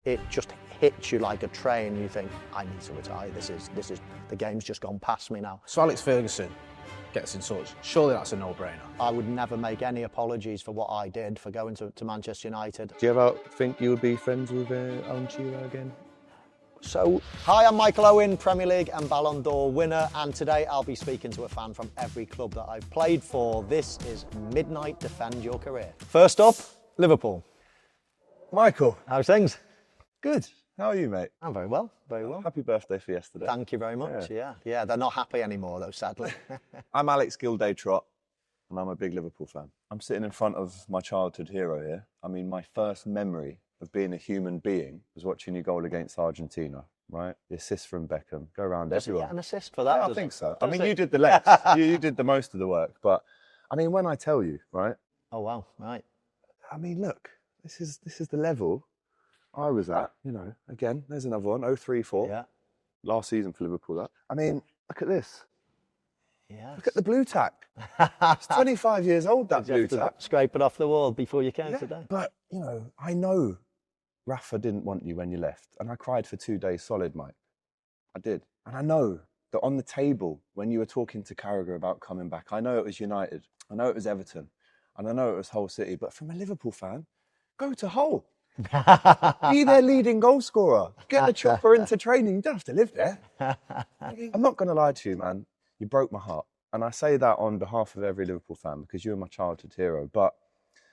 it just hits you like a train. You think, I need to retire. This is the game's just gone past me now. Sir Alex Ferguson gets in touch. Surely that's a no-brainer. I would never make any apologies for what I did for going to Manchester United. Do you ever think you would be friends with Owen again? So, hi, I'm Michael Owen, Premier League and Ballon d'Or winner, and today I'll be speaking to a fan from every club that I've played for. This is Midnite Defend Your Career. First up, Liverpool. Michael. How's things? Good. How are you, mate? I'm very well, very well. Happy birthday for yesterday. Thank you very much, yeah. They're not happy anymore though, sadly. I'm Alex Gilday-Trott, and I'm a big Liverpool fan. I'm sitting in front of my childhood hero here. I mean, my first memory of being a human being was watching you goal against Argentina, right? The assist from Beckham, go around everyone. Does he get an assist for that? Yeah, I think so. I mean, you did the less. you did the most of the work, but I mean, when I tell you, right? Oh wow, right. I mean, look, this is the level I was at. You know, again, there's another one, 0-3-4. Yeah. Last season for Liverpool. That. I mean, look at this. Yeah. Look at the blue tack. It's 25 years old, that blue tack. Scrape it off the wall before you came today. But, you know, I know Rafa didn't want you when you left. And I cried for 2 days solid, Mike. I did. And I know that on the table, when you were talking to Carragher about coming back, I know it was United. I know it was Everton. And I know it was Hull City. But from a Liverpool fan, go to Hull. Be their leading goal scorer. Get the chopper into training. You don't have to live there. I'm not going to lie to you, man. You broke my heart. And I say that on behalf of every Liverpool fan because you're my childhood hero. But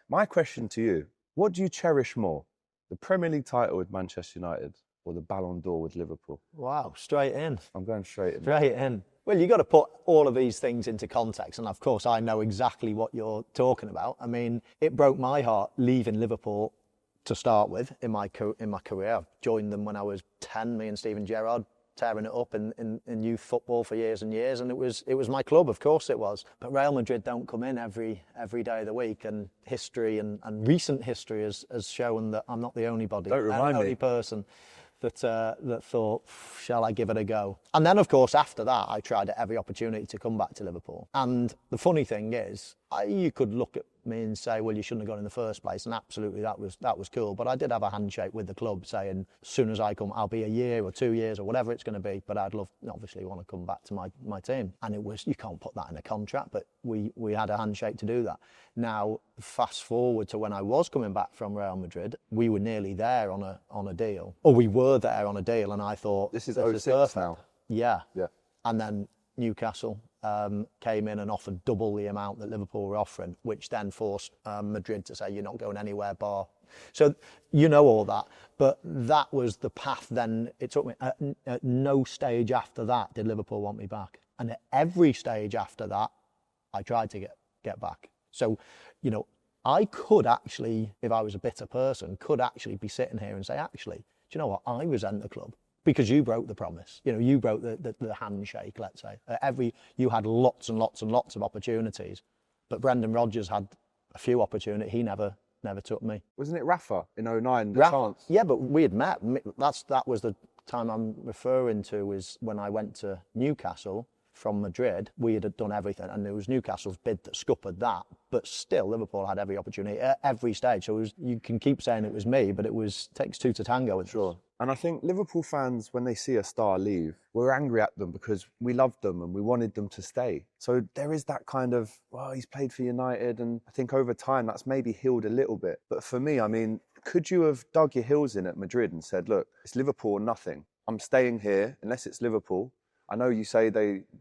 my question to you, what do you cherish more? The Premier League title with Manchester United or the Ballon d'Or with Liverpool? Wow, straight in. I'm going straight in. Straight in. Well, you've got to put all of these things into context. And of course, I know exactly what you're talking about. I mean, it broke my heart leaving Liverpool to start with in my career. I've joined them when I was 10, me and Steven Gerrard, tearing it up in youth football for years and years, and it was my club, of course it was. But Real Madrid don't come in every day of the week, and history and recent history has shown that I'm not the only person that thought, shall I give it a go? And then, of course, after that, I tried at every opportunity to come back to Liverpool. And the funny thing is, you could look at me and say, well, you shouldn't have gone in the first place, and absolutely that was cool. But I did have a handshake with the club saying, as soon as I come, I'll be a year or 2 years or whatever it's going to be, but I'd obviously want to come back to my team. And it was, you can't put that in a contract, but we had a handshake to do that. Now, fast forward to when I was coming back from Real Madrid, we were nearly there on a deal, or we were there on a deal, and I thought, this is 06 now. Yeah. Yeah. And then Newcastle came in and offered double the amount that Liverpool were offering, which then forced Madrid to say, you're not going anywhere bar. So you know all that, but that was the path then. It took me at no stage after that did Liverpool want me back. And at every stage after that, I tried to get back. So, you know, I could actually, if I was a bitter person, could actually be sitting here and say, actually, do you know what, I resent the club. Because you broke the promise, you know, you broke the handshake, let's say. You had lots and lots and lots of opportunities, but Brendan Rodgers had a few opportunities. He never took me. Wasn't it Rafa in 09, the chance? Yeah, but we had met. That was the time I'm referring to, is when I went to Newcastle from Madrid. We had done everything, and it was Newcastle's bid that scuppered that. But still, Liverpool had every opportunity at every stage. So you can keep saying it was me, but it takes two to tango. Sure. And I think Liverpool fans, when they see a star leave, we're angry at them because we loved them and we wanted them to stay. So there is that kind of, well, he's played for United, and I think over time that's maybe healed a little bit. But for me, I mean, could you have dug your heels in at Madrid and said, look, it's Liverpool or nothing. I'm staying here unless it's Liverpool. I know you say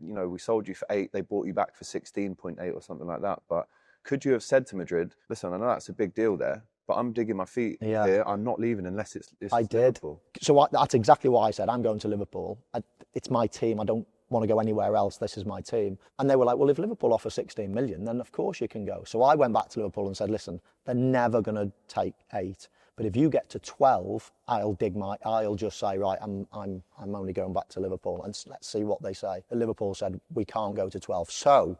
we sold you for 8, they bought you back for 16.8 or something like that. But could you have said to Madrid, listen, I know that's a big deal there, but I'm digging my feet here. I'm not leaving unless it's I did. Liverpool. So that's exactly what I said. I'm going to Liverpool. It's my team. I don't want to go anywhere else. This is my team. And they were like, well, if Liverpool offer 16 million, then of course you can go. So I went back to Liverpool and said, listen, they're never going to take 8. But if you get to 12, I'll just say, right, I'm only going back to Liverpool, and let's see what they say. And Liverpool said, we can't go to 12. So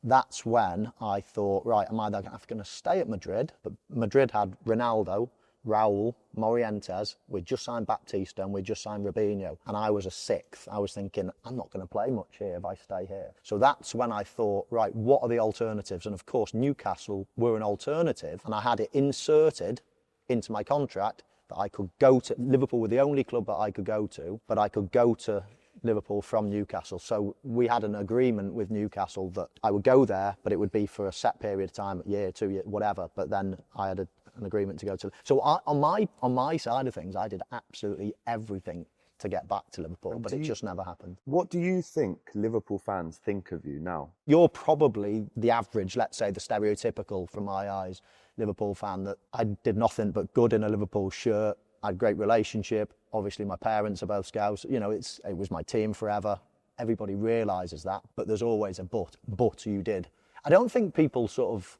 that's when I thought, right, am I going to stay at Madrid? But Madrid had Ronaldo, Raul, Morientes. We'd just signed Baptista and we'd just signed Robinho. And I was a 6th. I was thinking, I'm not going to play much here if I stay here. So that's when I thought, right, what are the alternatives? And of course, Newcastle were an alternative. And I had it inserted into my contract that I could go to Liverpool were the only club that I could go to, but I could go to Liverpool from Newcastle. So we had an agreement with Newcastle that I would go there, but it would be for a set period of time, a year, 2 years, whatever. But then I had an agreement to go to. So on my side of things, I did absolutely everything to get back to Liverpool, but it just never happened. What do you think Liverpool fans think of you now? You're probably the average, let's say the stereotypical, from my eyes, Liverpool fan, that I did nothing but good in a Liverpool shirt. I had a great relationship. Obviously, my parents are both Scouts. You know, it was my team forever. Everybody realises that, but there's always a but. But you did. I don't think people sort of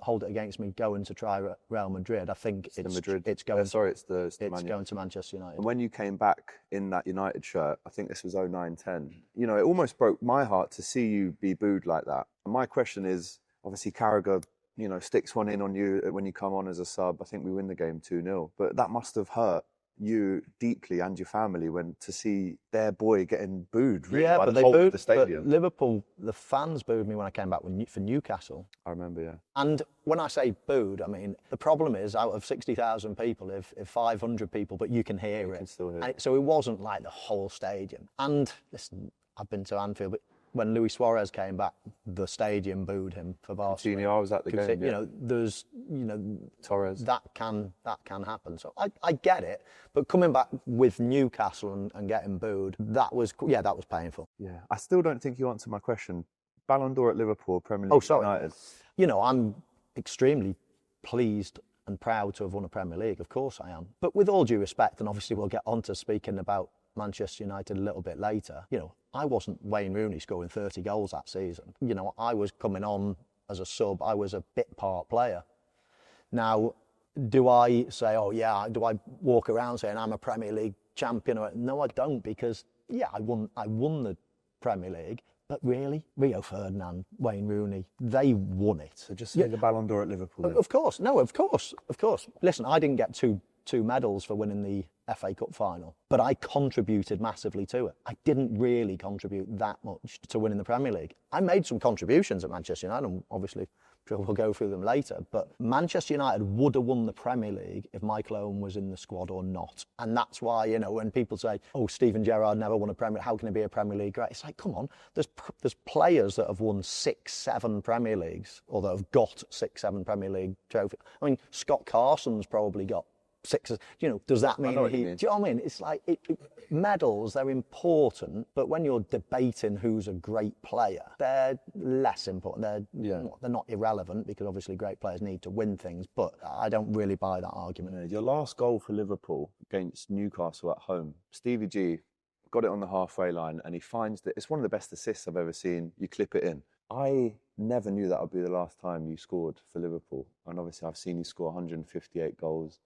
hold it against me going to try Real Madrid. I think it's going. It's going to Manchester United. And when you came back in that United shirt, I think this was 09-10. You know, it almost broke my heart to see you be booed like that. And my question is, obviously, Carragher, you know, sticks one in on you when you come on as a sub. I think we win the game 2-0. But that must have hurt you deeply and your family when to see their boy getting booed really, by the whole of the stadium. But Liverpool, the fans booed me when I came back for Newcastle. I remember, yeah. And when I say booed, I mean, the problem is out of 60,000 people, if 500 people, but you can hear it. Can still hear it. So it wasn't like the whole stadium. And listen, I've been to Anfield, but when Luis Suarez came back, the stadium booed him for Barcelona. I was at the game. You know, there's, you know, Torres. That can happen. So I get it, but coming back with Newcastle and getting booed, that was painful. Yeah, I still don't think you answered my question. Ballon d'Or at Liverpool, Premier League United. You know, I'm extremely pleased and proud to have won a Premier League. Of course I am. But with all due respect, and obviously we'll get on to speaking about Manchester United a little bit later, you know, I wasn't Wayne Rooney scoring 30 goals that season. You know, I was coming on as a sub. I was a bit part player. Now, do I say, oh yeah, do I walk around saying I'm a Premier League champion? No, I don't, because yeah, I won the Premier League. But really, Rio Ferdinand, Wayne Rooney, they won it. So just say the Ballon d'Or at Liverpool. Of course. No, of course. Listen, I didn't get two medals for winning the FA Cup final, but I contributed massively to it. I didn't really contribute that much to winning the Premier League. I made some contributions at Manchester United, and obviously we'll go through them later, but Manchester United would have won the Premier League if Michael Owen was in the squad or not. And that's why, you know, when people say, oh, Steven Gerrard never won a Premier League, how can he be a Premier League great? It's like, come on, there's players that have won 6-7 Premier Leagues, or that have got 6-7 Premier League trophies. I mean, Scott Carson's probably got 6. Do you know, does that mean do you know what I mean? It's like medals, they're important, but when you're debating who's a great player, they're less important. They're not irrelevant, because obviously great players need to win things, but I don't really buy that argument. Yeah, your last goal for Liverpool against Newcastle at home, Stevie G got it on the halfway line and he finds that it's one of the best assists I've ever seen. You clip it in. I never knew that would be the last time you scored for Liverpool, and obviously I've seen you score 158 goals.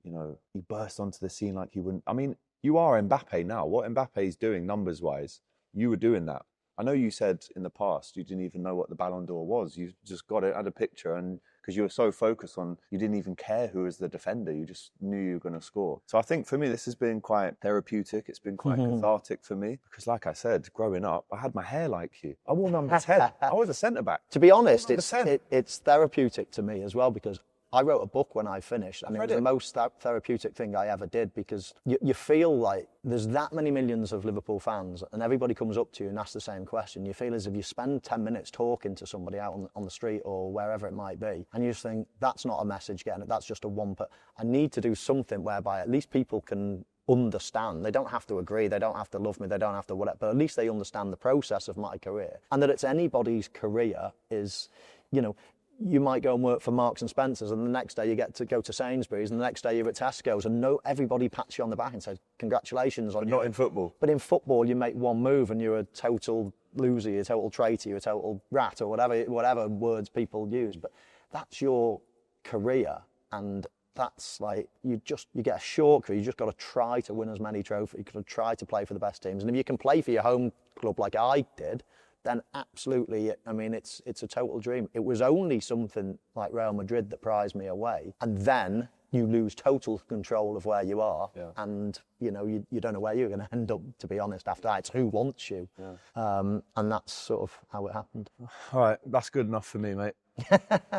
You know, he burst onto the scene like he wouldn't. I mean, you are Mbappe now. What Mbappe's doing numbers-wise, you were doing that. I know you said in the past you didn't even know what the Ballon d'Or was. You just got it, had a picture, and because you were so focused on, you didn't even care who was the defender. You just knew you were going to score. So I think for me, this has been quite therapeutic. It's been quite cathartic for me, because like I said, growing up, I had my hair like you. I wore number 10. I was a centre-back. To be honest, it's therapeutic to me as well, because I wrote a book when I finished, and it was the most therapeutic thing I ever did, because you feel like there's that many millions of Liverpool fans and everybody comes up to you and asks the same question. You feel as if you spend 10 minutes talking to somebody out on the street or wherever it might be, and you just think, that's not a message getting it, that's just a one. I need to do something whereby at least people can understand. They don't have to agree, they don't have to love me, they don't have to whatever, but at least they understand the process of my career, and that it's anybody's career is, you know, you might go and work for Marks and Spencer's, and the next day you get to go to Sainsbury's, and the next day you're at Tesco's, and everybody pats you on the back and says, congratulations on you. But not in football. But in football, you make one move and you're a total loser, you're a total traitor, you're a total rat, or whatever words people use. But that's your career, and that's like, you get a short career. You just got to try to win as many trophies, you've got to try to play for the best teams. And if you can play for your home club like I did, then absolutely, I mean, it's a total dream. It was only something like Real Madrid that prized me away, and then you lose total control of where you are, and you know, you don't know where you're going to end up, to be honest, after that. It's who wants you, and that's sort of how it happened. All right, that's good enough for me, mate.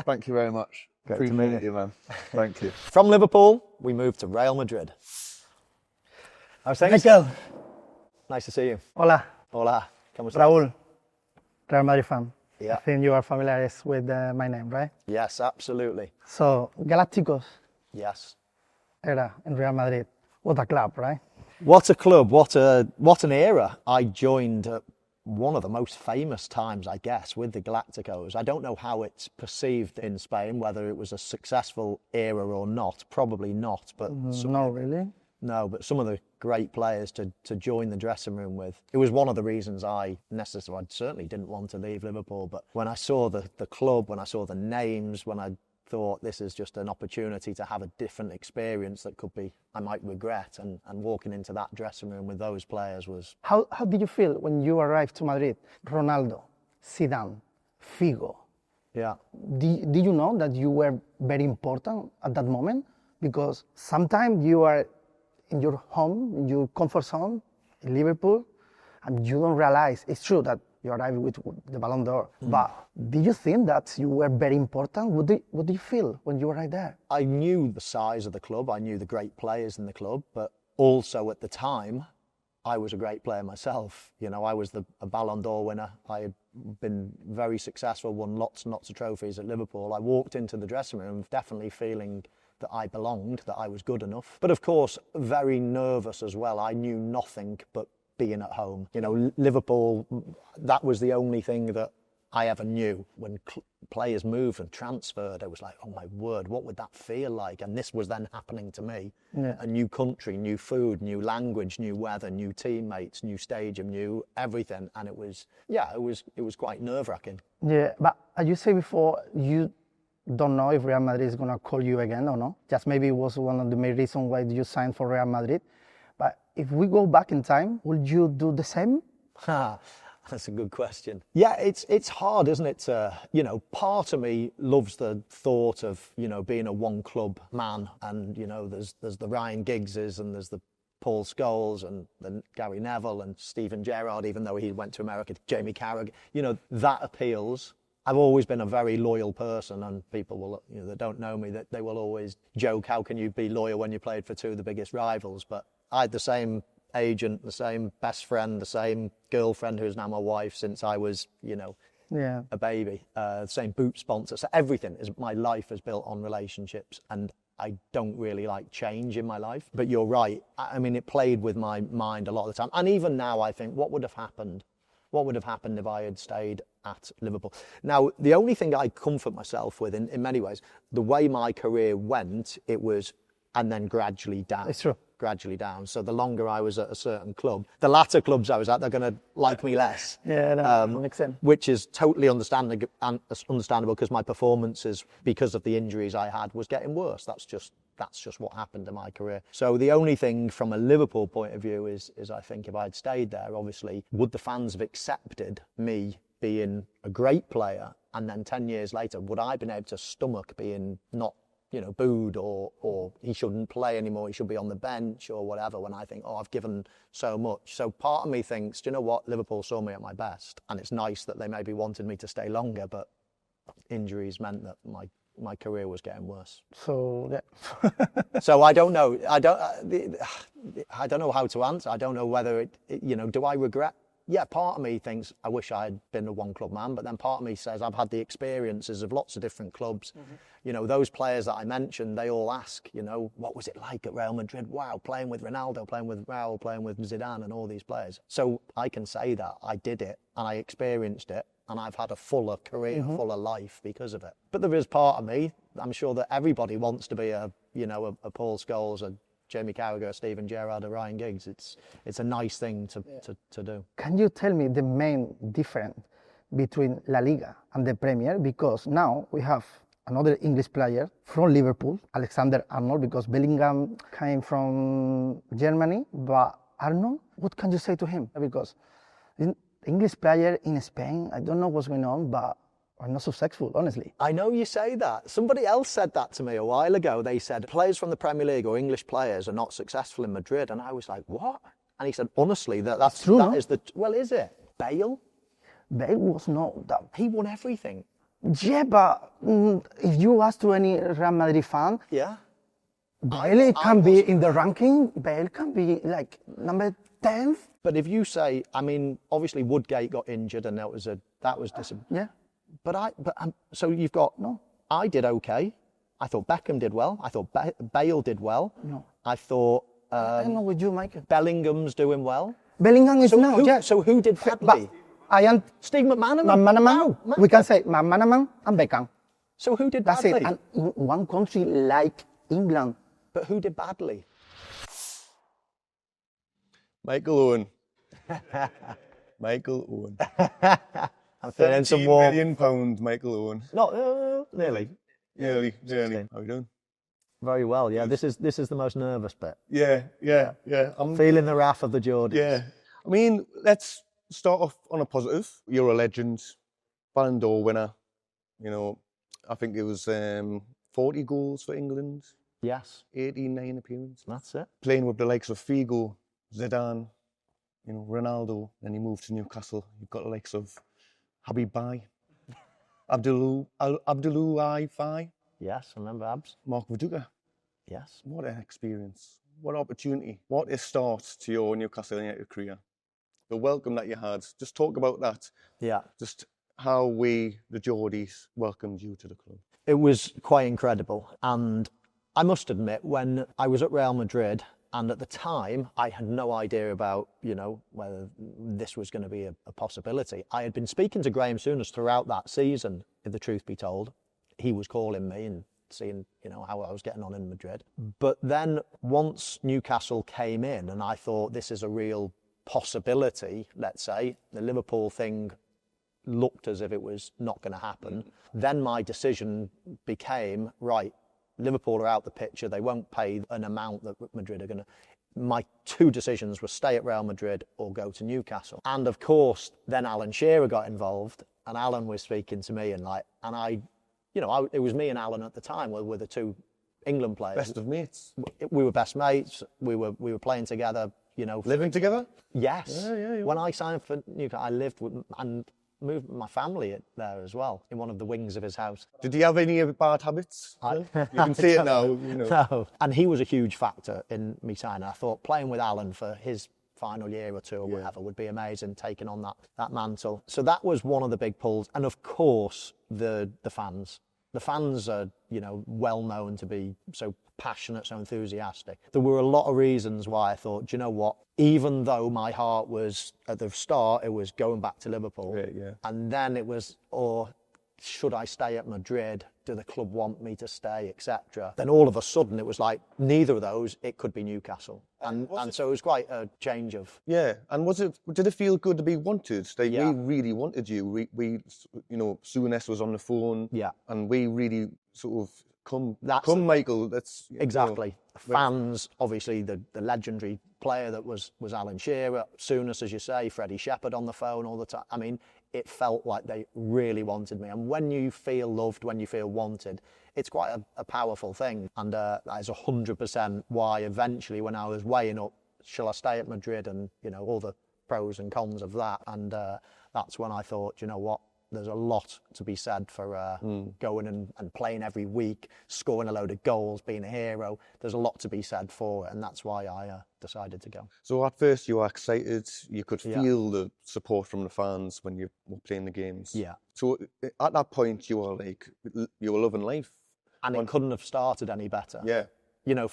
Thank you very much. Great to meet Appreciate you, man. Thank you. From Liverpool, we moved to Real Madrid. How's things? Michael, Nice to see you. hola, Hola. ¿Cómo estás? Raul, Real Madrid fan. Yeah. I think you are familiar with my name, right? Yes, absolutely. So, Galácticos Yes. era in Real Madrid. What a club, right? What a club, what an era. I joined at one of the most famous times, I guess, with the Galacticos. I don't know how it's perceived in Spain, whether it was a successful era or not. Probably not, but No, really? no, but some of the great players to join the dressing room with. It was one of the reasons I certainly didn't want to leave Liverpool, but when I saw the club, when I saw the names, when I thought this is just an opportunity to have a different experience that could be, I might regret, and walking into that dressing room with those players was... How did you feel when you arrived to Madrid? Ronaldo, Zidane, Figo. Yeah. Did you know that you were very important at that moment? Because sometimes you are in your home, in your comfort zone, in Liverpool, and you don't realize, it's true that you arrived with the Ballon d'Or, but did you think that you were very important? What do you feel when you were right there? I knew the size of the club, I knew the great players in the club, but also at the time, I was a great player myself. You know, I was a Ballon d'Or winner. I had been very successful, won lots and lots of trophies at Liverpool. I walked into the dressing room definitely feeling that I belonged, that I was good enough. But of course, very nervous as well. I knew nothing but being at home. You know, Liverpool, that was the only thing that I ever knew. When players moved and transferred, I was like, oh my word, what would that feel like? And this was then happening to me. Yeah. A new country, new food, new language, new weather, new teammates, new stadium, new everything. And it was quite nerve-wracking. Yeah, but as you say before, you don't know if Real Madrid is going to call you again or not. Just maybe it was one of the main reasons why you signed for Real Madrid. But if we go back in time, would you do the same? That's a good question. Yeah, it's hard, isn't it? You know, part of me loves the thought of, you know, being a one-club man, and you know, there's the Ryan Giggses and there's the Paul Scholes and the Gary Neville and Steven Gerrard, even though he went to America, Jamie Carragher. You know, that appeals. I've always been a very loyal person, and people will, you know, that don't know me, that they will always joke, how can you be loyal when you played for two of the biggest rivals? But I had the same agent, the same best friend, the same girlfriend who's now my wife since I was, you know, a baby. The same boot sponsor. So everything is, my life is built on relationships, and I don't really like change in my life. But you're right. I mean, it played with my mind a lot of the time. And even now, I think, what would have happened? What would have happened if I had stayed at Liverpool? Now, the only thing I comfort myself with, in many ways, the way my career went, it was, and then gradually down. It's true. Gradually down. So the longer I was at a certain club, the latter clubs I was at, they're going to like me less. Yeah, that makes sense. Which is totally understandable because my performances, because of the injuries I had, was getting worse. That's just what happened in my career. So the only thing from a Liverpool point of view is I think if I'd stayed there, obviously, would the fans have accepted me being a great player, and then 10 years later, would I have been able to stomach being not, you know, booed or he shouldn't play anymore, he should be on the bench or whatever, when I think, oh, I've given so much. So part of me thinks, do you know what, Liverpool saw me at my best, and it's nice that they maybe wanted me to stay longer, but injuries meant that my career was getting worse. So, yeah. So I don't know. I don't know how to answer. I don't know whether you know, do I regret? Yeah, part of me thinks I wish I had been a one-club man, but then part of me says I've had the experiences of lots of different clubs. Mm-hmm. You know, those players that I mentioned, they all ask, you know, what was it like at Real Madrid? Wow, playing with Ronaldo, playing with Raul, playing with Zidane and all these players. So I can say that I did it and I experienced it, and I've had a fuller career, a fuller life because of it. But there is part of me, I'm sure that everybody wants to be a Paul Scholes, a Jamie Carragher, Steven Gerrard, or Ryan Giggs. It's a nice thing to do. Can you tell me the main difference between La Liga and the Premier? Because now we have another English player from Liverpool, Alexander-Arnold, because Bellingham came from Germany, but Arnold, what can you say to him? Because the English player in Spain, I don't know what's going on, but are not successful, honestly. I know you say that. Somebody else said that to me a while ago. They said players from the Premier League or English players are not successful in Madrid, and I was like, what? And he said, honestly, that's true. Well, is it? Bale was not that. He won everything. Yeah, but if you ask to any Real Madrid fan, Yeah. Bale can be in the ranking. Bale can be like number 10th. But if you say, I mean, obviously Woodgate got injured, and that was Yeah. so you've got no. I did okay. I thought Beckham did well. I thought Bale did well. No. I thought I don't know with you, Michael. Bellingham's doing well. Bellingham is now. Yeah. So who did But badly? I am Steve McManaman. McManaman. Wow. We can say McManaman and Beckham. So who did That's badly? it. And in one country like England. But who did badly? Michael Owen. Michael Owen. I'm feeling some £13 more. million, Michael Owen. Not nearly. Nearly. How you doing? Very well. Yeah. This is the most nervous bit. Yeah. I'm Feeling the wrath of the Geordies. Yeah. I mean, let's start off on a positive. You're a legend, Ballon d'Or winner. You know, I think it was 40 goals for England, Yes. 89 appearances. That's it. Playing with the likes of Figo, Zidane, you know, Ronaldo. Then you move to Newcastle. You've got the likes of Habib Bye, Abdullah Fai, Yes. Remember Abs? Mark Viduka. Yes. What an experience. What opportunity. What a start to your Newcastle United career. The welcome that you had. Just talk about that. Yeah. Just how we, the Geordies, welcomed you to the club. It was quite incredible. And I must admit, when I was at Real Madrid, and at the time, I had no idea about, you know, whether this was going to be a possibility. I had been speaking to Graham Souness throughout that season, if the truth be told. He was calling me and seeing, you know, how I was getting on in Madrid. But then once Newcastle came in, and I thought this is a real possibility, let's say, the Liverpool thing looked as if it was not going to happen, then my decision became, right, Liverpool are out the picture, they won't pay an amount that Madrid are going to. My two decisions were stay at Real Madrid or go to Newcastle. And of course, then Alan Shearer got involved, and Alan was speaking to me, and it was me and Alan at the time were the two England players. Best of mates. We were best mates. We were playing together. You know, Living together? yes. Yeah. When I signed for Newcastle, I lived with and moved my family there as well, in one of the wings of his house. Did he have any bad habits? You can see it now. You know. No. And he was a huge factor in me signing. I thought playing with Alan for his final year or two or whatever would be amazing, taking on that mantle. So that was one of the big pulls. And of course, the fans. The fans are, you know, well known to be so passionate, so enthusiastic. There were a lot of reasons why I thought, do you know what? Even though my heart was, at the start, it was going back to Liverpool. Yeah. And then it was, or should I stay at Madrid? Do the club want me to stay, etc.? Then all of a sudden it was like, neither of those, it could be Newcastle. And so it was quite a change of... Yeah, and did it feel good to be wanted? We really wanted you. We you know, Souness was on the phone. Yeah. And we really sort of, come Michael, that's... Exactly. You know, Fans, obviously the legendary player that was Alan Shearer, Souness, as you say, Freddie Shepherd on the phone all the time. I mean, it felt like they really wanted me. And when you feel loved, when you feel wanted, it's quite a powerful thing. And that is 100% why eventually when I was weighing up, shall I stay at Madrid and, you know, all the pros and cons of that. And that's when I thought, you know what, there's a lot to be said for going and playing every week, scoring a load of goals, being a hero. There's a lot to be said for it, and that's why I decided to go. So at first you were excited, you could feel the support from the fans when you were playing the games. Yeah. So at that point you were loving life. And it couldn't have started any better. Yeah. You know,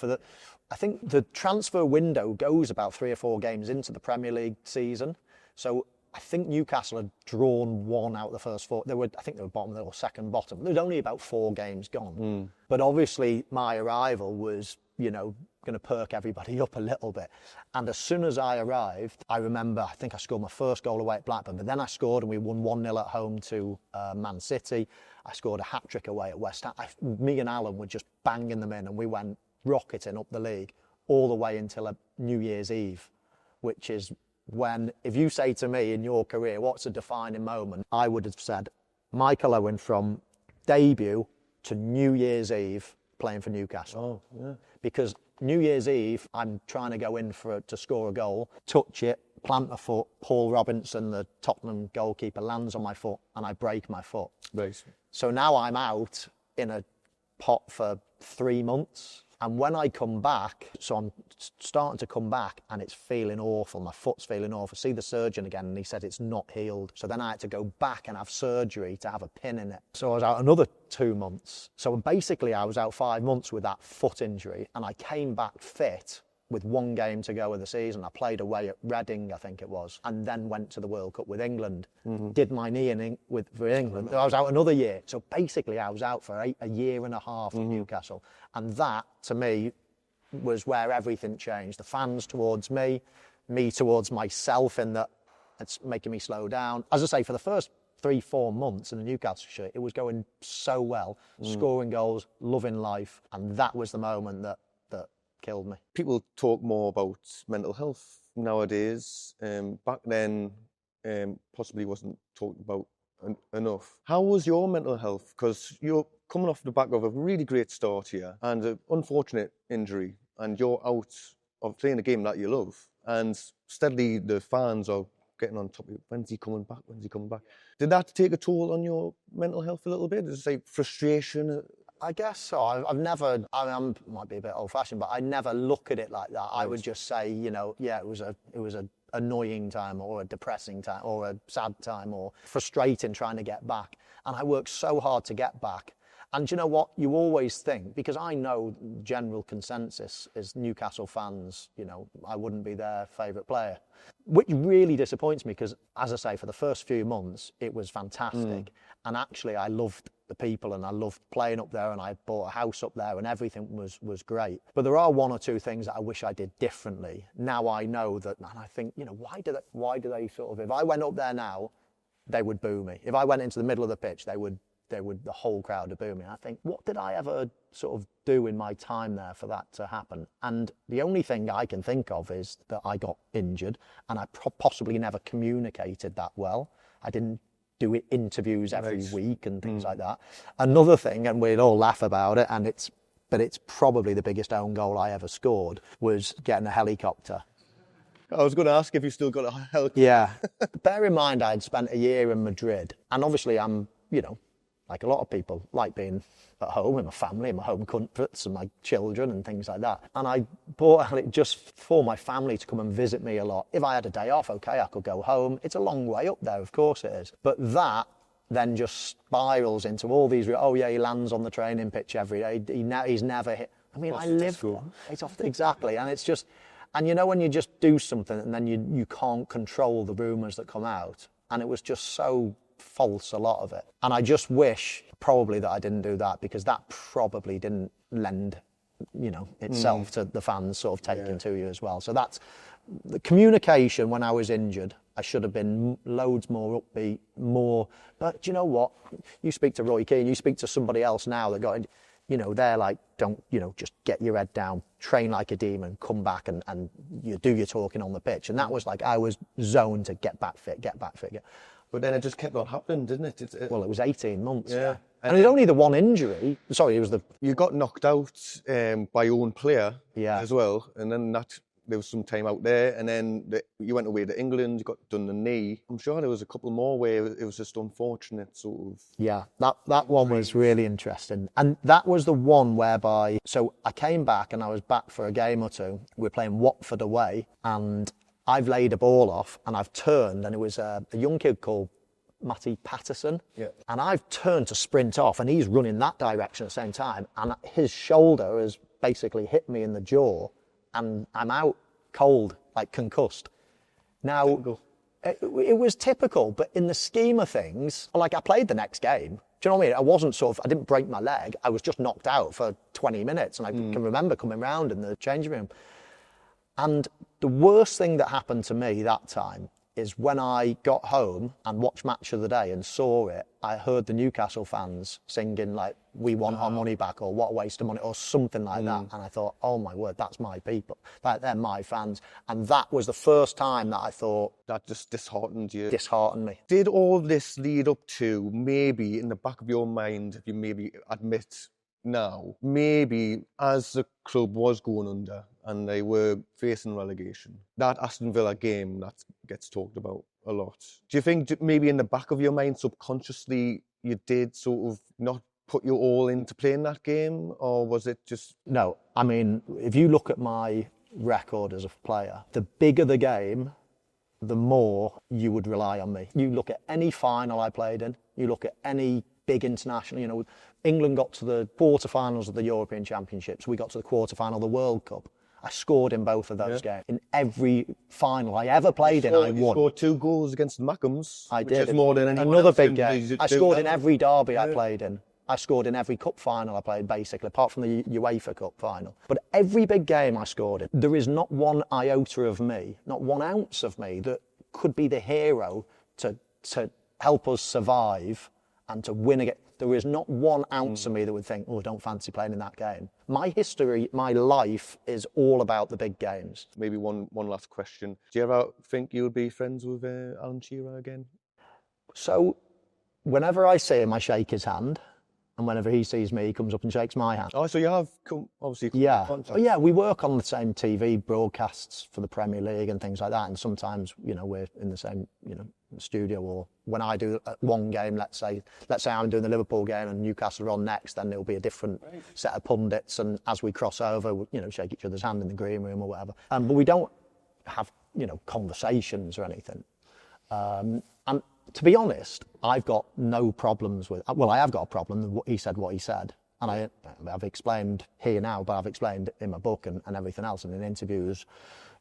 I think the transfer window goes about 3 or 4 games into the Premier League season. So I think Newcastle had drawn 1 out of the first 4. I think they were bottom or second bottom. There was only about 4 games gone. But obviously my arrival was, you know, going to perk everybody up a little bit. And as soon as I arrived, I remember, I think I scored my first goal away at Blackburn, but then I scored and we won 1-0 at home to Man City. I scored a hat-trick away at West Ham. Me and Alan were just banging them in, and we went rocketing up the league all the way until New Year's Eve, which is when, if you say to me in your career, what's a defining moment, I would have said Michael Owen from debut to New Year's Eve playing for Newcastle. Oh, yeah. Because New Year's Eve, I'm trying to go in to score a goal, touch it, plant my foot, Paul Robinson, the Tottenham goalkeeper, lands on my foot and I break my foot. Right. So now I'm out in a pot for 3 months. And when I come back, so I'm starting to come back and it's feeling awful. My foot's feeling awful. See the surgeon again and he said it's not healed. So then I had to go back and have surgery to have a pin in it. So I was out another 2 months. So basically I was out 5 months with that foot injury and I came back fit with 1 game to go of the season. I played away at Reading, I think it was, and then went to the World Cup with England. Did my knee in for England. I was out another year. So basically I was out for a year and a half at Newcastle. And that, to me, was where everything changed. The fans towards me towards myself, in that it's making me slow down. As I say, for the first 3-4 months in the Newcastle shirt, it was going so well, scoring goals, loving life. And that was the moment that killed me. People talk more about mental health nowadays. Back then, possibly wasn't talked about enough. How was your mental health? Because you're coming off the back of a really great start here and an unfortunate injury, and you're out of playing a game that you love, and steadily the fans are getting on top of you. When's he coming back? When's he coming back? Did that take a toll on your mental health a little bit? Did it say frustration? I guess so. I've never, I might be a bit old-fashioned, but I never look at it like that. I would just say, you know, yeah, it was a annoying time or a depressing time or a sad time or frustrating trying to get back. And I worked so hard to get back. And you know what? You always think, because I know general consensus is Newcastle fans, you know, I wouldn't be their favourite player. Which really disappoints me because, as I say, for the first few months, it was fantastic. And actually, I loved the people and I loved playing up there and I bought a house up there and everything was great. But there are 1 or 2 things that I wish I did differently. Now I know that, and I think, you know, why do they sort of, if I went up there now, they would boo me. If I went into the middle of the pitch, the whole crowd would boo me. I think, what did I ever sort of do in my time there for that to happen? And the only thing I can think of is that I got injured and I possibly never communicated that well. I didn't do interviews every week and things like that. Another thing, and we'd all laugh about it, but it's probably the biggest own goal I ever scored, was getting a helicopter. I was going to ask if you still got a helicopter. Yeah. Bear in mind, I'd spent a year in Madrid, and obviously I'm, you know, like a lot of people, like being at home with my family and my home comforts and my children and things like that. And I bought it just for my family to come and visit me a lot. If I had a day off, okay, I could go home. It's a long way up there, of course it is. But that then just spirals into all these, oh yeah, he lands on the training pitch every day. He's never hit. I mean, I live there. It's off exactly. And it's just, and you know when you just do something and then you can't control the rumours that come out. And it was just so false, a lot of it. And I just wish probably that I didn't do that, because that probably didn't lend, you know, itself to the fans sort of taking to you as well. So that's the communication. When I was injured, I should have been loads more upbeat, more. But do you know what? You speak to Roy Keane, you speak to somebody else now that got, you know, they're like, don't, you know, just get your head down, train like a demon, come back and you do your talking on the pitch. And that was like, I was zoned to get back fit. But then it just kept on happening, didn't it? Well, it was 18 months. Yeah. And it was only the one injury. Sorry, it was the... You got knocked out by your own player as well. And then there was some time out there. And then you went away to England, you got done the knee. I'm sure there was a couple more where it was just unfortunate sort of... Yeah, that one was really interesting. And that was the one whereby... So I came back and I was back for a game or two. We were playing Watford away and I've laid a ball off and I've turned, and it was a young kid called Matty Patterson. Yeah. And I've turned to sprint off and he's running that direction at the same time. And his shoulder has basically hit me in the jaw and I'm out cold, like concussed. Now, it was typical, but in the scheme of things, like I played the next game. Do you know what I mean? I wasn't I didn't break my leg. I was just knocked out for 20 minutes. And I can remember coming round in the changing room. And the worst thing that happened to me that time is when I got home and watched Match of the Day and saw it, I heard the Newcastle fans singing like, we want our money back, or what a waste of money, or something like that. And I thought, oh my word, that's my people. They're my fans. And that was the first time that I thought... That just disheartened you? Disheartened me. Did all this lead up to, maybe in the back of your mind, if you maybe admit now, maybe as the club was going under and they were facing relegation, that Aston Villa game that gets talked about a lot. Do you think maybe in the back of your mind, subconsciously, you did sort of not put your all into playing that game, or was it just... No, I mean, if you look at my record as a player, the bigger the game, the more you would rely on me. You look at any final I played in, you look at any big international, you know, England got to the quarterfinals of the European Championships, we got to the quarterfinal of the World Cup. I scored in both of those games. In every final I ever played in, I won. You scored 2 goals against the Mackhams. I which did. Is more than anyone Another else big game. I scored in every derby I Yeah. played in. I scored in every cup final I played, basically, apart from the UEFA Cup final. But every big game I scored in, there is not one iota of me, not 1 ounce of me that could be the hero to help us survive and to win again. There is not 1 ounce of me that would think, oh, I don't fancy playing in that game. My history, my life is all about the big games. Maybe one last question. Do you ever think you would be friends with Alan Shearer again? So whenever I see him, I shake his hand. And whenever he sees me, he comes up and shakes my hand. Oh, so you have obviously come Yeah. in contact. Oh, yeah, we work on the same TV broadcasts for the Premier League and things like that. And sometimes, you know, we're in the same, you know, studio. Or when I do one game, let's say I'm doing the Liverpool game and Newcastle are on next, then there'll be a different set of pundits. And as we cross over, we, you know, shake each other's hand in the green room or whatever. But we don't have, you know, conversations or anything. And to be honest, I've got no problems with... Well, I have got a problem. He said what he said. And I've explained here now, but I've explained in my book and everything else and in interviews,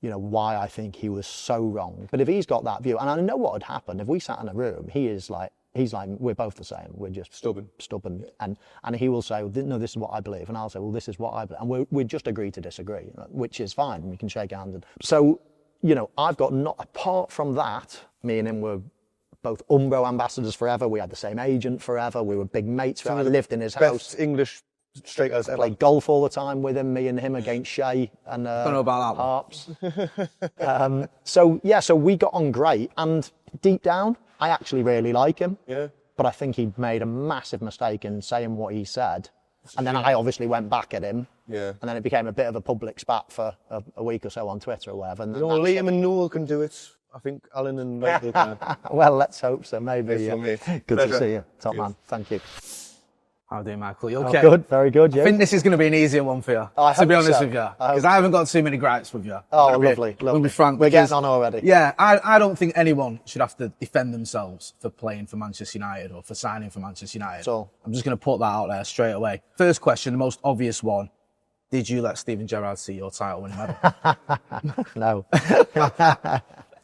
you know, why I think he was so wrong. But if he's got that view, and I know what would happen, if we sat in a room, he's like, we're both the same. We're just stubborn. And he will say, no, this is what I believe. And I'll say, well, this is what I believe. And we just agree to disagree, which is fine. We can shake hands. So, you know, I've got not... Apart from that, me and him were both Umbro ambassadors forever. We had the same agent forever. We were big mates forever. I lived in his house. Best English strikers ever. Played golf all the time with him, me and him against Shea and Don't know about that Harps. So we got on great. And deep down, I actually really like him. Yeah. But I think he made a massive mistake in saying what he said. And then I obviously went back at him. Yeah. And then it became a bit of a public spat for a week or so on Twitter or whatever. And You know, Liam and Noel can do it. I think Alan and Michael can. well, let's hope so. Maybe. Yes, Yeah. mate. Good Pleasure. to see you. Top Cheers. man. Thank you. How do you, Michael? You Oh, okay? good. Very good. Yeah. I think this is going to be an easier one for you, I to be hope honest so. with you. I hope Because I haven't got too many gripes with you. Oh, I'll be- lovely. We'll be frank. We're because- getting on already. Yeah, I don't think anyone should have to defend themselves for playing for Manchester United or for signing for Manchester United. So- I'm just going to put that out there straight away. First question, the most obvious one. Did you let Steven Gerrard see your title-winning medal? No.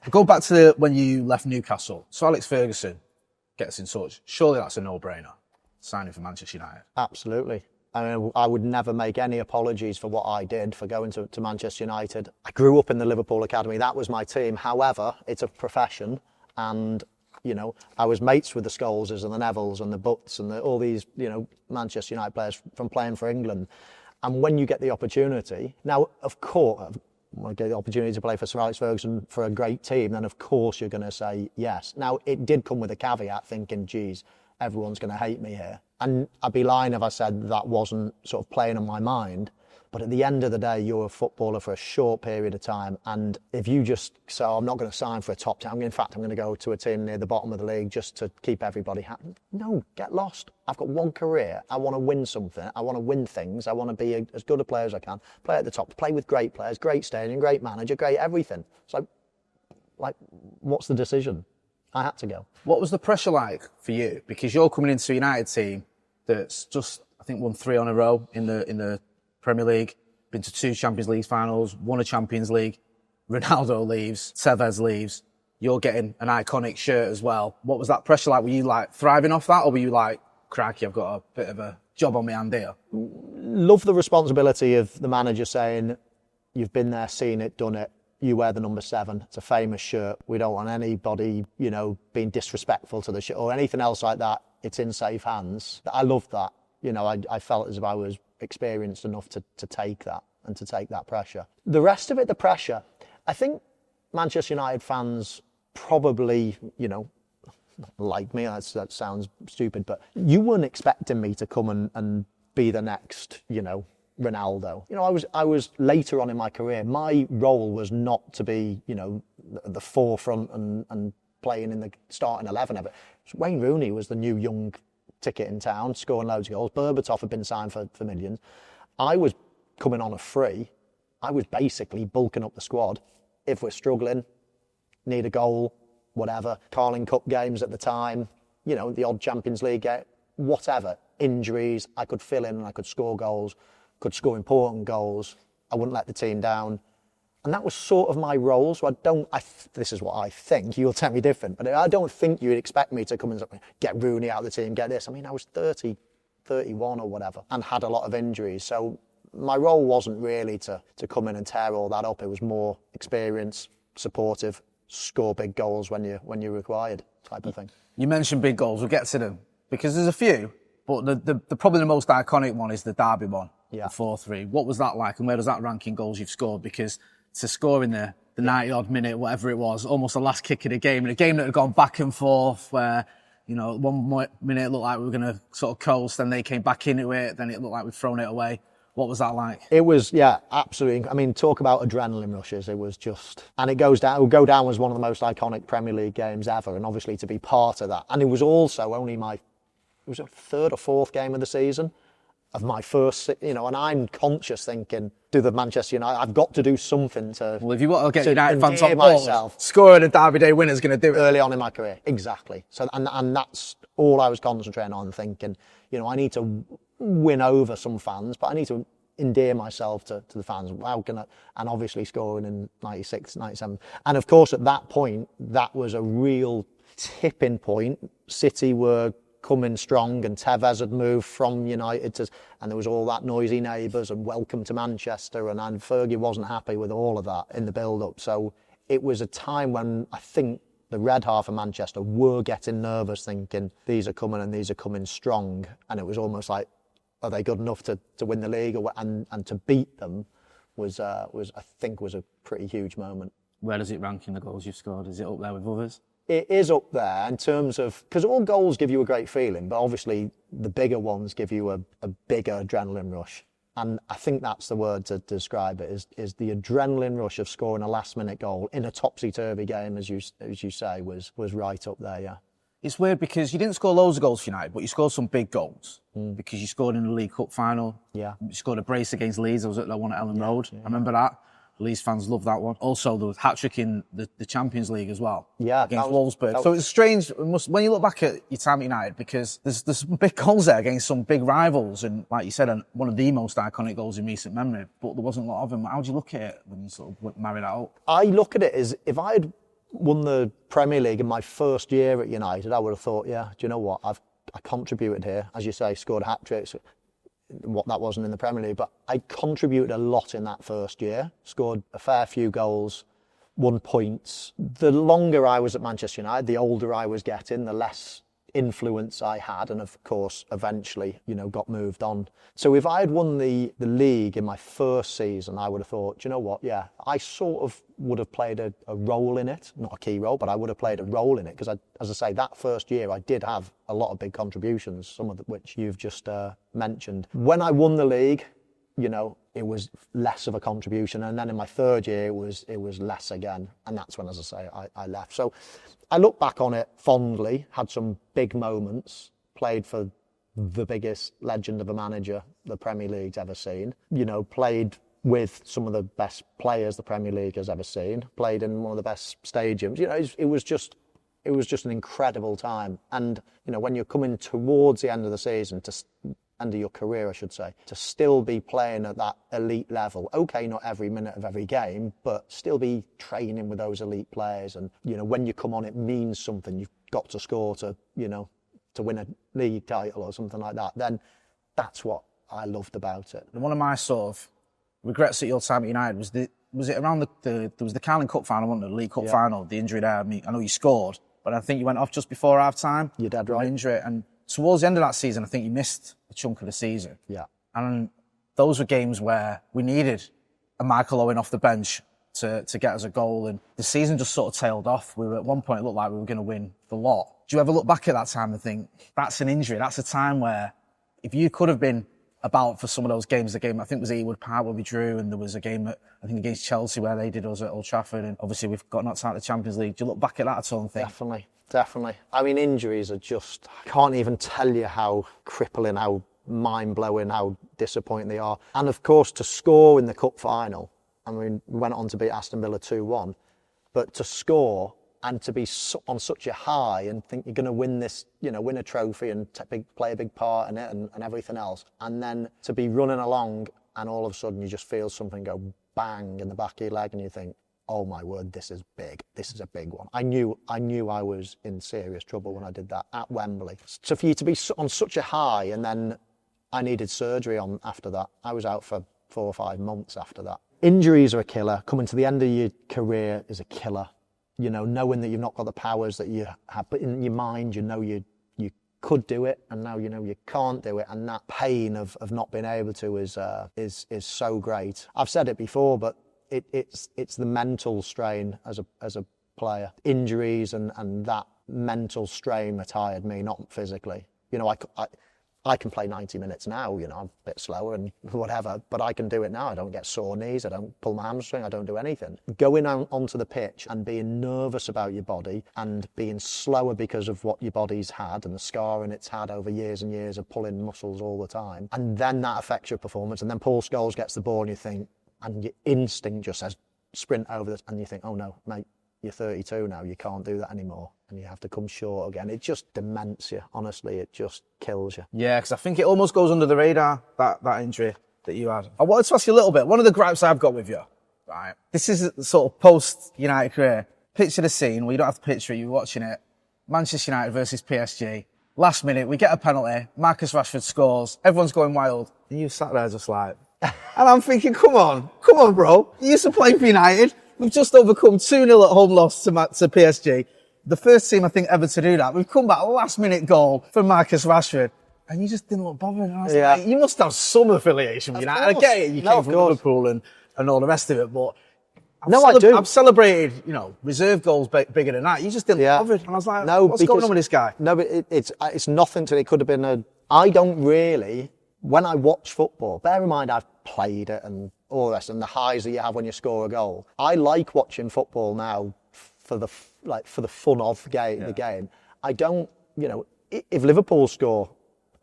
Go back to when you left Newcastle. Sir Alex Ferguson gets in touch. Surely that's a no-brainer, signing for Manchester United. Absolutely. I mean, I would never make any apologies for what I did for going to Manchester United. I grew up in the Liverpool Academy. That was my team. However, it's a profession. And, you know, I was mates with the Scholeses and the Nevilles and the Butts and all these, you know, Manchester United players from playing for England. And when you get the opportunity... Now, of course, when I get the opportunity to play for Sir Alex Ferguson for a great team, then of course you're going to say yes. Now, it did come with a caveat, thinking, geez, everyone's going to hate me here. And I'd be lying if I said that wasn't sort of playing on my mind. But at the end of the day, you're a footballer for a short period of time. And if you just say, oh, I'm not going to sign for a top team, in fact, I'm going to go to a team near the bottom of the league just to keep everybody happy. No, get lost. I've got one career. I want to win something. I want to win things. I want to be as good a player as I can. Play at the top. Play with great players, great stadium, great manager, great everything. So, like, what's the decision? I had to go. What was the pressure like for you? Because you're coming into a United team that's just, I think, won 3 on a row in the Premier League, been to 2 Champions League finals, won a Champions League. Ronaldo leaves, Tevez leaves. You're getting an iconic shirt as well. What was that pressure like? Were you like thriving off that, or were you like, crikey, I've got a bit of a job on my hand here? Love the responsibility of the manager saying, you've been there, seen it, done it. You wear the number 7. It's a famous shirt. We don't want anybody, you know, being disrespectful to the shirt or anything else like that. It's in safe hands. I loved that. You know, I felt as if I was experienced enough to take that and to take that pressure. The rest of it, the pressure, I think Manchester United fans probably, you know, like me, that sounds stupid, but you weren't expecting me to come and be the next, you know, Ronaldo. You know, I was later on in my career. My role was not to be, you know, the forefront and playing in the starting 11 ever. Wayne Rooney was the new young ticket in town, scoring loads of goals. Berbatov had been signed for millions. I was coming on a free. I was basically bulking up the squad. If we're struggling, need a goal, whatever, Carling Cup games at the time, you know, the odd Champions League game, whatever, injuries, I could fill in and I could score goals, could score important goals. I wouldn't let the team down. And that was sort of my role. So this is what I think, you'll tell me different, but I don't think you'd expect me to come and get Rooney out of the team, get this. I mean, I was 30, 31 or whatever, and had a lot of injuries. So my role wasn't really to come in and tear all that up. It was more experience, supportive, score big goals when you're required type of thing. You mentioned big goals. We'll get to them because there's a few, but the probably the most iconic one is the Derby one, the 4-3. What was that like, and where does that rank in goals you've scored? Because to score in the 90-odd minute, whatever it was, almost the last kick of the game, in a game that had gone back and forth, where, you know, one minute it looked like we were going to sort of coast, then they came back into it, then it looked like we'd thrown it away. What was that like? It was, yeah, absolutely. I mean, talk about adrenaline rushes. It was just, and it will go down as one of the most iconic Premier League games ever, and obviously to be part of that. And it was also only it was a third or fourth game of the season of my first, you know, and I'm conscious thinking, do the Manchester United, I've got to do something to. Well, if you want to get United fans on myself, board, scoring a Derby Day winner is going to do it. Early on in my career, exactly. So, and that's all I was concentrating on, thinking, you know, I need to win over some fans, but I need to endear myself to the fans. How can I? And obviously scoring in 96, 97. And of course, at that point, that was a real tipping point. City were coming strong, and Tevez had moved from United and there was all that noisy neighbours and welcome to Manchester, and Fergie wasn't happy with all of that in the build-up. So it was a time when I think the red half of Manchester were getting nervous, thinking these are coming and these are coming strong, and it was almost like, are they good enough to win the league? And to beat them was I think was a pretty huge moment. Where does it rank in the goals you've scored? Is it up there with others? It is up there in terms of, because all goals give you a great feeling, but obviously the bigger ones give you a bigger adrenaline rush. And I think that's the word to describe it, is the adrenaline rush of scoring a last-minute goal in a topsy-turvy game, as you say, was right up there, yeah. It's weird because you didn't score loads of goals for United, but you scored some big goals. Because you scored in the League Cup final. Yeah. You scored a brace against Leeds. I was at that one at Ellen Road. Yeah. I remember that. Leeds fans loved that one. Also, there was hat-trick in the Champions League as well. Yeah. Against Wolfsburg. So it's strange when you look back at your time at United, because there's some big goals there against some big rivals, and like you said, one of the most iconic goals in recent memory, but there wasn't a lot of them. How do you look at it when you sort of marry that up? I look at it as, if I had won the Premier League in my first year at United, I would have thought, yeah, do you know what, I contributed here, as you say, scored hat-tricks, what that wasn't in the Premier League, but I contributed a lot in that first year, scored a fair few goals, won points. The longer I was at Manchester United, the older I was getting, the less influence I had, and of course eventually, you know, got moved on. So if I had won the league in my first season, I would have thought, do you know what, yeah, I sort of would have played a role in it, not a key role, but I would have played a role in it, because as I say, that first year I did have a lot of big contributions, some of which you've just mentioned. When I won the league, you know, it was less of a contribution, and then in my third year it was less again, and that's when, as I say, I left. So I look back on it fondly, had some big moments, played for the biggest legend of a manager the Premier League's ever seen, you know, played with some of the best players the Premier League has ever seen, played in one of the best stadiums. You know, it was just an incredible time. And, you know, when you're coming towards the end of the season, end of your career, I should say, to still be playing at that elite level. Okay, not every minute of every game, but still be training with those elite players. And, you know, when you come on, it means something. You've got to score to, you know, to win a league title or something like that. Then that's what I loved about it. And one of my sort of regrets at your time at United was it around there was the Carling Cup final, wasn't it? The League Cup final, the injury there. I mean, I know you scored, but I think you went off just before half time. You're dead right. Injury, and towards the end of that season, I think you missed a chunk of the season. Yeah. And those were games where we needed a Michael Owen off the bench to get us a goal, and the season just sort of tailed off. We were at one point, it looked like we were going to win the lot. Do you ever look back at that time and think, that's an injury, that's a time where if you could have been about for some of those games. The game, I think, was Ewood Park where we drew, and there was a game, I think, against Chelsea where they did us at Old Trafford, and obviously we've got knocked out of the Champions League. Do you look back at that at all and think? Definitely. I mean, injuries are just, I can't even tell you how crippling, how mind-blowing, how disappointing they are. And of course, to score in the cup final, I mean, we went on to beat Aston Villa 2-1, but to score and to be on such a high and think you're going to win this, win a trophy and play a big part in it and everything else, and then to be running along and all of a sudden you just feel something go bang in the back of your leg and you think, oh my word, this is big. This is a big one. I knew I was in serious trouble when I did that at Wembley. So for you to be on such a high, and then I needed surgery after that. I was out for 4 or 5 months after that. Injuries are a killer. Coming to the end of your career is a killer. Knowing that you've not got the powers that you have, but in your mind, you could do it, and now you can't do it, and that pain of not being able to is so great. I've said it before, but it's the mental strain as a player. Injuries and that mental strain retired me, not physically. I can play 90 minutes now, I'm a bit slower and whatever, but I can do it now. I don't get sore knees, I don't pull my hamstring, I don't do anything. Going onto the pitch and being nervous about your body and being slower because of what your body's had and the scarring it's had over years and years of pulling muscles all the time, and then that affects your performance, and then Paul Scholes gets the ball and you think, and your instinct just says, sprint over this, and you think, oh no, mate, you're 32 now, you can't do that anymore, and you have to come short again. It just dements you, honestly, it just kills you. Yeah, because I think it almost goes under the radar, that injury that you had. I wanted to ask you a little bit, one of the gripes I've got with you, right, this is sort of post-United career. Picture the scene, well, you don't have to picture it, you're watching it. Manchester United versus PSG. Last minute, we get a penalty, Marcus Rashford scores, everyone's going wild, and you sat there just like... And I'm thinking, come on, bro. You used to play for United. We've just overcome 2-0 at home loss to PSG. The first team, I think, ever to do that. We've come back, last-minute goal from Marcus Rashford. And you just didn't look bothered. And I was like, you must have some affiliation with United. I get it, you came from Liverpool and all the rest of it, but... I do. I've celebrated, reserve goals bigger than that. You just didn't look bothered. And I was like, what's going on with this guy? No, but it's nothing to... It could have been I don't really... When I watch football, bear in mind I've played it and all the rest, and the highs that you have when you score a goal. I like watching football now for the fun of the game. I don't, if Liverpool score,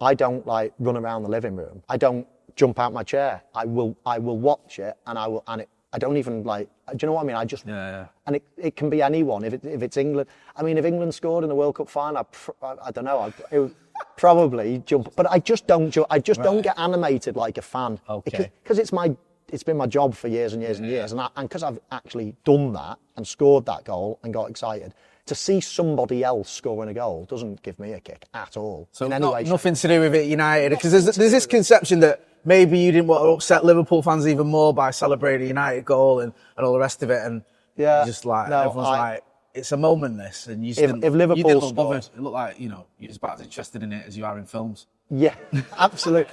I don't run around the living room. I don't jump out my chair. I will watch it, and I don't even do you know what I mean? I just, and it can be anyone. If it's England, I mean, if England scored in the World Cup final, I don't know, it would probably jump, but I just don't don't get animated like a fan. Okay. Because it's been my job for years and years and years, and because I've actually done that and scored that goal and got excited. To see somebody else scoring a goal doesn't give me a kick at all. So nothing to do with it United, because there's this conception that maybe you didn't want to upset Liverpool fans even more by celebrating a United goal and all the rest of it, and everyone's it's a moment, this, and you just if Liverpool you didn't look bothered. It looked like you're just about as interested in it as you are in films. Yeah, absolutely.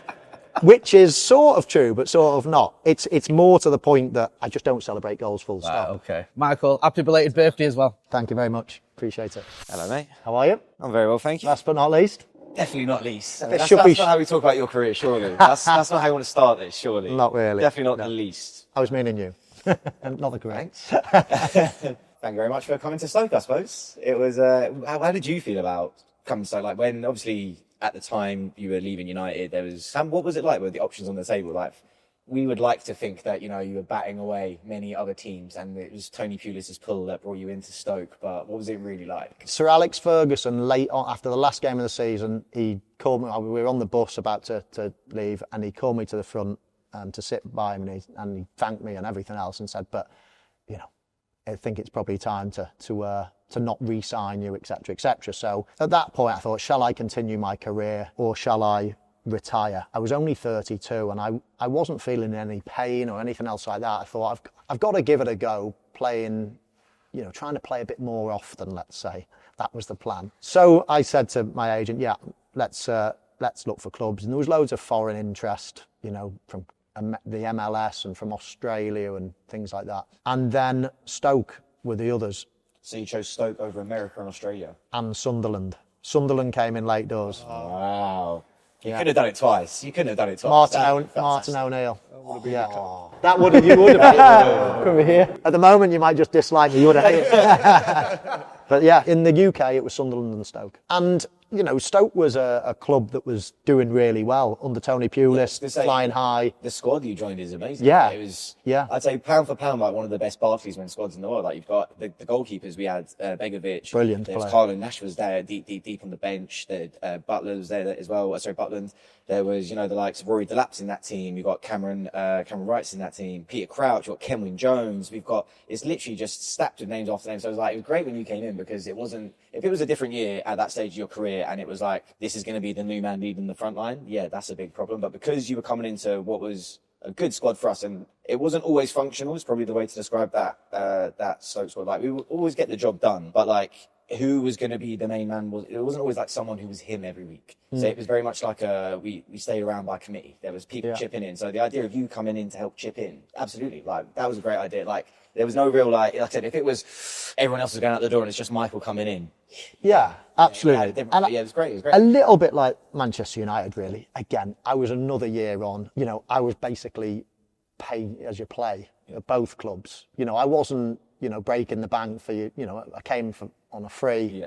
Which is sort of true, but sort of not. It's more to the point that I just don't celebrate goals full stop. Okay. Michael, happy belated birthday as well. Thank you very much. Appreciate it. Hello, mate. How are you? I'm very well, thank you. Last but not least. Definitely not least. That's not how we talk about your career, surely. That's not how you want to start this, surely. Not really. Definitely not the least. I was meaning you. Not the correct. Thank you very much for coming to Stoke, I suppose. It was, how did you feel about coming to Stoke? When, obviously, at the time you were leaving United, what was it like? Were the options on the table? We would like to think that, you were batting away many other teams, and it was Tony Pulis' pull that brought you into Stoke, but what was it really like? Sir Alex Ferguson, late on, after the last game of the season, he called me, we were on the bus about to leave, and he called me to the front to sit by him, and he thanked me and everything else and said, but, I think it's probably time to not re-sign you, etc., etc. So at that point I thought, shall I continue my career or shall I retire? I was only 32 and I wasn't feeling any pain or anything else like that. I thought I've got to give it a go, playing, trying to play a bit more often, let's say. That was the plan. So I said to my agent, yeah, let's look for clubs. And there was loads of foreign interest, from the MLS and from Australia and things like that. And then Stoke were the others. So you chose Stoke over America and Australia? And Sunderland. Sunderland came in late doors. Wow. You could have done it twice. You couldn't have done it twice. Martin O'Neill. Yeah. That would have, you would have. Come here. At the moment, you might just dislike me. You would have. But yeah, in the UK, it was Sunderland and Stoke. And, you know, Stoke was a club that was doing really well under Tony Pulis, flying high. The squad you joined is amazing. Yeah. It was, yeah. I'd say pound for pound, like one of the best Barclays-men squads in the world. Like you've got the goalkeepers. We had Begovic. Brilliant There was player. Carlin Nash was there, deep on the bench. Butler was there as well. Sorry, Butland. There was, you know, the likes of Rory Delap's in that team. You've got Cameron Wright's in that team. Peter Crouch. You've got Kenwyn Jones. It's literally just stacked with names after names. So it was great when you came in because it wasn't, if it was a different year at that stage of your career and it was like, this is going to be the new man leading the front line, yeah, that's a big problem. But because you were coming into what was a good squad for us, and it wasn't always functional, is probably the way to describe that Stoke squad. Like, we would always get the job done, but like, who was going to be the main man? It wasn't always like someone who was him every week. So it was very much like we stayed around by committee. There was people chipping in. So the idea of you coming in to help chip in, absolutely, like that was a great idea. Like there was no real like I said, if it was everyone else was going out the door and it's just Michael coming in. Yeah, absolutely. It was great. It was great. A little bit like Manchester United, really. Again, I was another year on. You know, I was basically pay as you play at both clubs. You know, I wasn't, you know, breaking the bank for you. You know, I came on a free.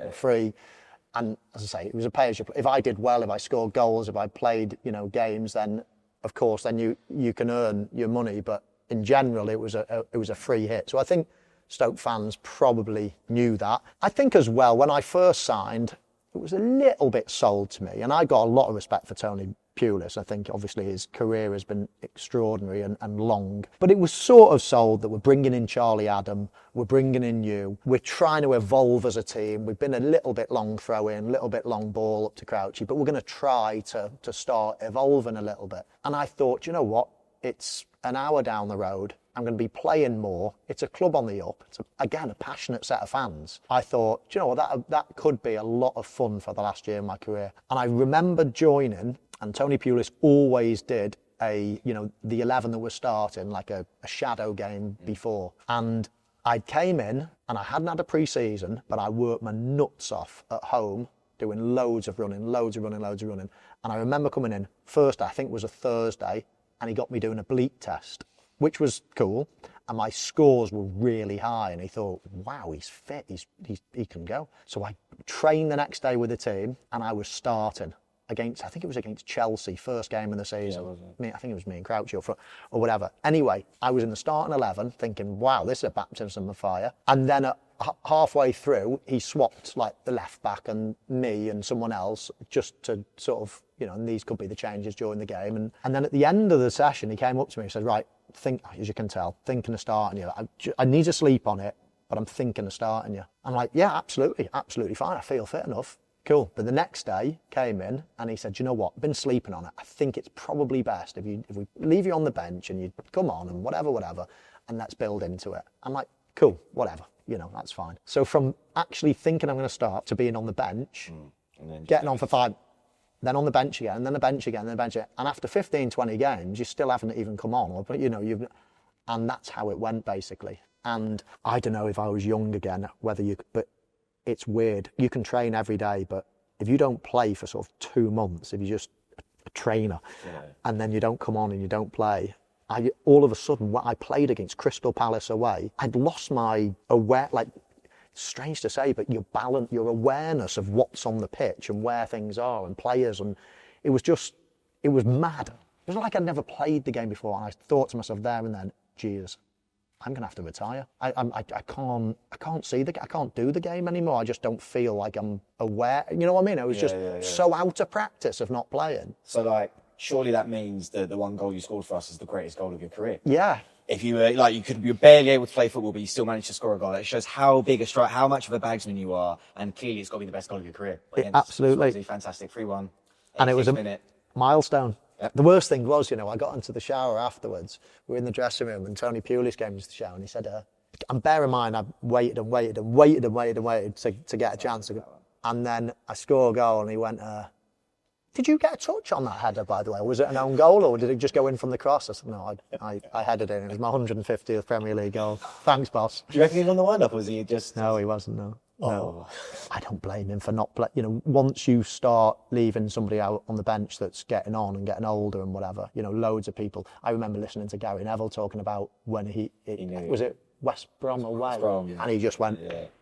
And as I say, it was a pay as you play. If I did well, if I scored goals, if I played, you know, games, then of course, then you can earn your money. But in general, it was a free hit. So I think Stoke fans probably knew that. I think as well, when I first signed, it was a little bit sold to me. And I got a lot of respect for Tony Pulis. I think obviously his career has been extraordinary and long. But it was sort of sold that we're bringing in Charlie Adam, we're bringing in you, we're trying to evolve as a team. We've been a little bit long throw in, a little bit long ball up to Crouchy, but we're going to try to start evolving a little bit. And I thought, you know what? It's an hour down the road. I'm going to be playing more. It's a club on the up. It's, again, a passionate set of fans. I thought, do you know what, that could be a lot of fun for the last year of my career. And I remember joining, and Tony Pulis always did the 11 that was starting, like a shadow game before. And I came in, and I hadn't had a pre-season, but I worked my nuts off at home, doing loads of running. And I remember coming in, first I think was a Thursday, and he got me doing a bleep test, which was cool, and my scores were really high, and he thought, wow, he's fit, he can go. So I trained the next day with the team, and I was starting against, I think it was against Chelsea, first game of the season. I think it was me and Crouchy up front, or whatever. Anyway, I was in the starting 11 thinking, wow, this is a baptism of fire. And then halfway through, he swapped like the left back and me and someone else just to sort of, and these could be the changes during the game. And then at the end of the session, he came up to me and said, right, as you can tell, thinking of starting you. I need to sleep on it, but I'm thinking of starting you. I'm like, yeah, absolutely fine. I feel fit enough. Cool. But the next day came in and he said, you know what, I've been sleeping on it. I think it's probably best if we leave you on the bench and you come on and whatever, and let's build into it. I'm like, cool, whatever, that's fine. So from actually thinking I'm going to start to being on the bench, and then getting on for 5, then on the bench again, and then the bench again, and then the bench again. And after 15, 20 games, you still haven't even come on, and that's how it went basically. And I don't know if I was young again, but it's weird. You can train every day, but if you don't play for sort of 2 months, if you're just a trainer, and then you don't come on and you don't play, all of a sudden, when I played against Crystal Palace away, I'd lost my strange to say, but your balance, your awareness of what's on the pitch and where things are and players, and it was mad. It was like I'd never played the game before, and I thought to myself there and then, Jesus, I'm going to have to retire. I can't do the game anymore. I just don't feel like I'm aware. You know what I mean? I was so out of practice of not playing. So surely that means that the one goal you scored for us is the greatest goal of your career. Yeah. If you were you're barely able to play football, but you still managed to score a goal. It shows how big a strike, how much of a bagsman you are, and clearly it's got to be the best goal of your career. Absolutely. Swansea, fantastic 3-1. And it was minute. Milestone. Yep. The worst thing was, I got into the shower afterwards. We were in the dressing room, and Tony Pulis came into the shower, and he said, and bear in mind, I waited to get a chance. And then I score a goal, and he went, did you get a touch on that header, by the way? Was it an own goal, or did it just go in from the cross? I said, no, I headed it in. It was my 150th Premier League goal. Thanks, boss. Do you reckon he was on the wind-up, or was he just... No, he wasn't, no. No. I don't blame him for not playing. You know, once you start leaving somebody out on the bench that's getting on and getting older and whatever, you know, loads of people. I remember listening to Gary Neville talking about when was it West Brom away? West Brom, yeah. And he just went,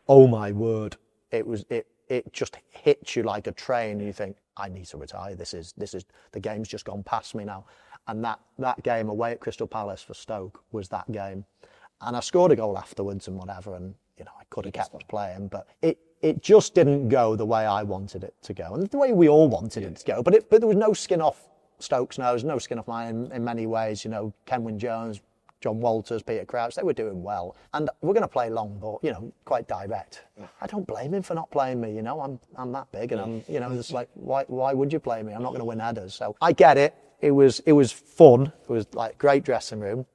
oh my word. It just hits you like a train and you think, I need to retire. This is the game's just gone past me now. And that game away at Crystal Palace for Stoke was that game. And I scored a goal afterwards and whatever, and you know, I could have kept playing, but it just didn't go the way I wanted it to go, and the way we all wanted it to go. But there was no skin off Stoke's nose, no skin off mine in many ways. You know, Kenwyne Jones, John Walters, Peter Crouch, they were doing well, and we're going to play long ball, you know, quite direct. I don't blame him for not playing me. You know, I'm that big, and I'm, you know, it's like why would you play me? I'm not going to win headers. So I get it. It was fun. It was like great dressing room.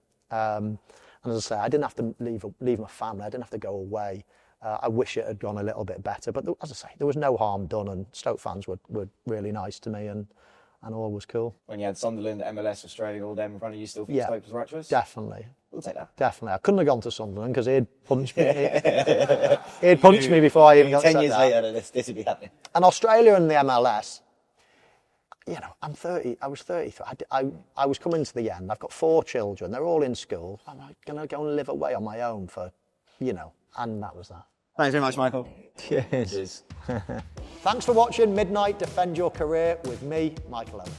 And as I say, I didn't have to leave my family. I didn't have to go away. I wish it had gone a little bit better. But as I say, there was no harm done, and Stoke fans were really nice to me, and all was cool. When you had Sunderland, MLS, Australia, all them in front of you, still think Stoke was the right choice? Definitely. We'll take that. Definitely. I couldn't have gone to Sunderland because he'd punched me. He'd punched me before I even got 10 years later, this would be happening. And Australia and the MLS, you know, I'm 30. I was 33. I was coming to the end. I've got 4 children. They're all in school. I'm going to go and live away on my own for, you know, and that was that. Thanks very much, Michael. Cheers. Thanks for watching Midnite Defend Your Career with me, Michael Owen.